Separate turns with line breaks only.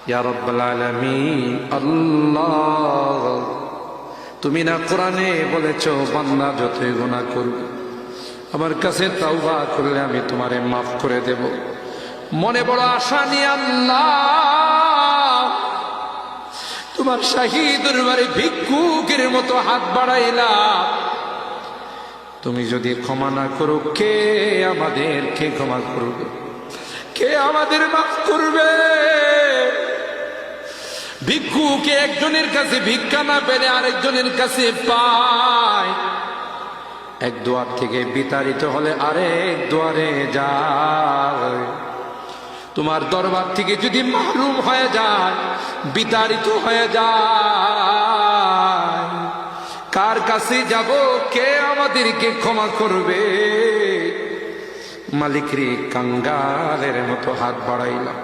ইয়া রাব্বাল আলামিন। আল্লাহ, তুমি না কোরআনে বলেছো বান্দা যতই গুনাহ করবে আমার কাছে তাওবা করলে আমি তোমারে মাফ করে দেব। মনে বড় আশা নিয়ে আল্লাহ তোমার শাহী দরবারে ভিক্ষুকের মতো হাত বাড়াইলাম। তুমি যদি ক্ষমা না করো, কে আমাদেরকে ক্ষমা করবে? কে আমাদের মাফ করবে? ভিক্ষুকে একজনের কাছে ভিক্ষা না পেলে আরেকজনের কাছে পায়। এক দুয়ার থেকে বিতাড়িত হলে আরেক দুয়ারে যায়। তোমার দরবার থেকে যদি মাহরুম হয়ে যায়, বিতাড়িত হয়ে যায়, কার কাছে যাব? কে আমাদেরকে ক্ষমা করবে? মালিক রে, কাঙ্গালের মতো হাত বাড়াইলাম।